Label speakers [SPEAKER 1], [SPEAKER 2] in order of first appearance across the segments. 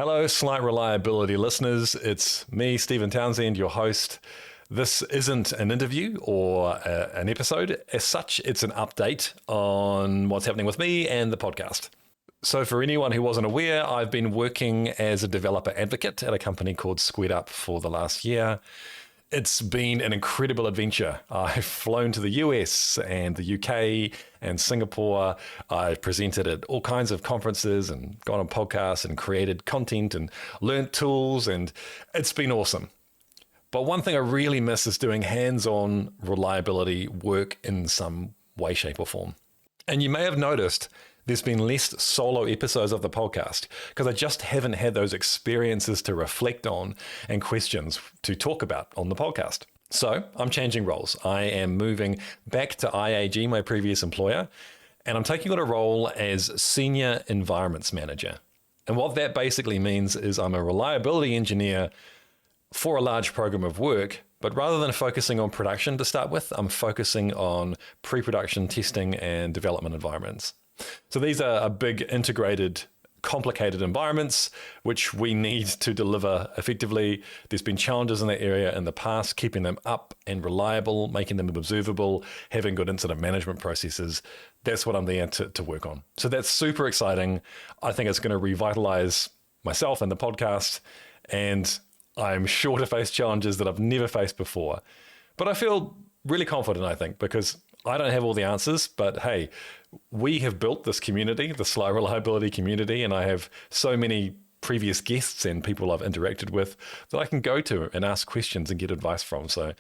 [SPEAKER 1] Hello, Slight Reliability listeners. It's me, Stephen Townsend, your host. This isn't an interview or an episode. As such, it's an update on what's happening with me and the podcast. So for anyone who wasn't aware, I've been working as a developer advocate at a company called SquaredUp for the last year. It's been an incredible adventure. I've flown to the US and the UK and Singapore. I've presented at all kinds of conferences and gone on podcasts and created content and learned tools, and it's been awesome. But one thing I really miss is doing hands-on reliability work in some way, shape, or form. And you may have noticed there's been less solo episodes of the podcast because I just haven't had those experiences to reflect on and questions to talk about on the podcast. So I'm changing roles. I am moving back to IAG, my previous employer, and I'm taking on a role as Senior Environments Manager. And what that basically means is I'm a reliability engineer for a large program of work, but rather than focusing on production to start with, I'm focusing on pre-production testing and development environments. So these are big, integrated, complicated environments which we need to deliver effectively. There's been challenges in that area in the past, keeping them up and reliable, making them observable, having good incident management processes. That's what I'm there to work on. So that's super exciting. I think it's going to revitalize myself and the podcast, and I'm sure to face challenges that I've never faced before. But I feel really confident, I think, because I don't have all the answers, but hey, we have built this community, the Slight Reliability community, and I have so many previous guests and people I've interacted with that I can go to and ask questions and get advice from. So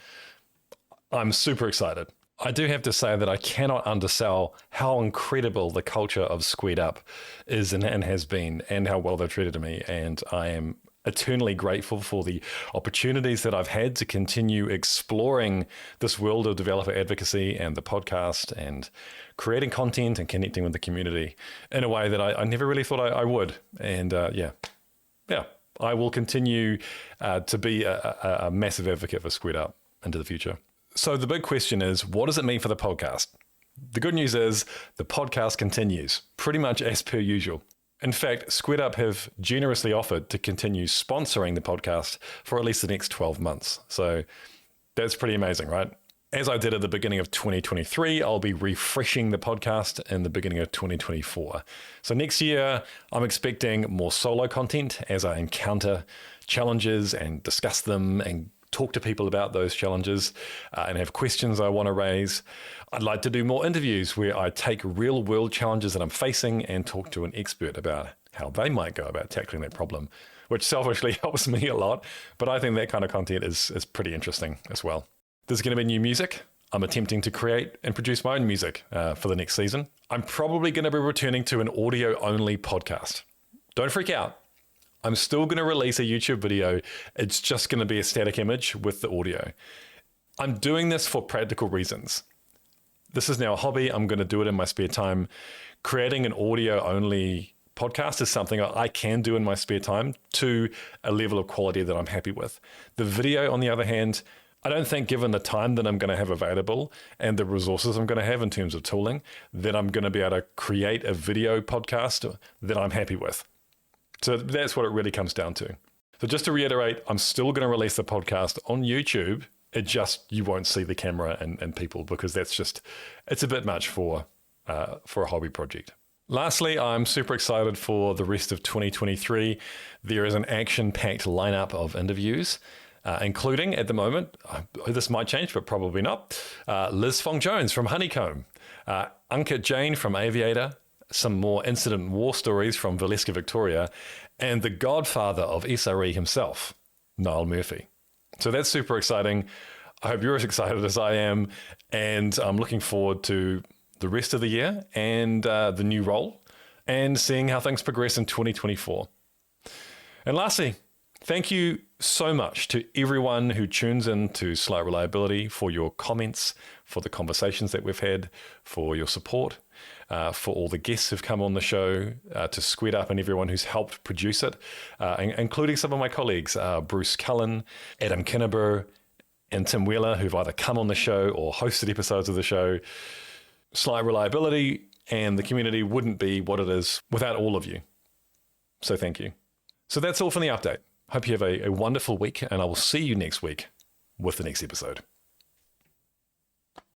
[SPEAKER 1] I'm super excited. I do have to say that I cannot undersell how incredible the culture of SquaredUp is and has been, and how well they've treated me. And I am eternally grateful for the opportunities that I've had to continue exploring this world of developer advocacy and the podcast and creating content and connecting with the community in a way that I never really thought I would. And yeah, I will continue to be a massive advocate for SquaredUp into the future. So the big question is, what does it mean for the podcast? The good news is the podcast continues pretty much as per usual. In fact, SquaredUp have generously offered to continue sponsoring the podcast for at least the next 12 months. So that's pretty amazing, right? As I did at the beginning of 2023, I'll be refreshing the podcast in the beginning of 2024. So next year, I'm expecting more solo content as I encounter challenges and discuss them and talk to people about those challenges and have questions I want to raise. I'd like to do more interviews where I take real world challenges that I'm facing and talk to an expert about how they might go about tackling that problem, which selfishly helps me a lot. But I think that kind of content is pretty interesting as well. There's going to be new music. I'm attempting to create and produce my own music for the next season. I'm probably going to be returning to an audio only podcast. Don't freak out. I'm still going to release a YouTube video. It's just going to be a static image with the audio. I'm doing this for practical reasons. This is now a hobby. I'm going to do it in my spare time. Creating an audio-only podcast is something I can do in my spare time to a level of quality that I'm happy with. The video, on the other hand, I don't think, given the time that I'm going to have available and the resources I'm going to have in terms of tooling, that I'm going to be able to create a video podcast that I'm happy with. So that's what it really comes down to. So just to reiterate, I'm still going to release the podcast on YouTube. It just, you won't see the camera and people because it's a bit much for a hobby project. Lastly, I'm super excited for the rest of 2023. There is an action-packed lineup of interviews, including at the moment, this might change, but probably not, Liz Fong-Jones from Honeycomb, Ankit Jain from Aviator, some more incident war stories from Valeska Victoria, and the godfather of SRE himself, Niall Murphy. So that's super exciting. I hope you're as excited as I am, and I'm looking forward to the rest of the year and the new role and seeing how things progress in 2024. And lastly, thank you so much to everyone who tunes in to Slight Reliability, for your comments, for the conversations that we've had, for your support, for all the guests who've come on the show, to SquaredUp and everyone who's helped produce it, including some of my colleagues, Bruce Cullen, Adam Kinneber, and Tim Wheeler, who've either come on the show or hosted episodes of the show. Slight Reliability and the community wouldn't be what it is without all of you. So thank you. So that's all from the update. Hope you have a wonderful week, and I will see you next week with the next episode.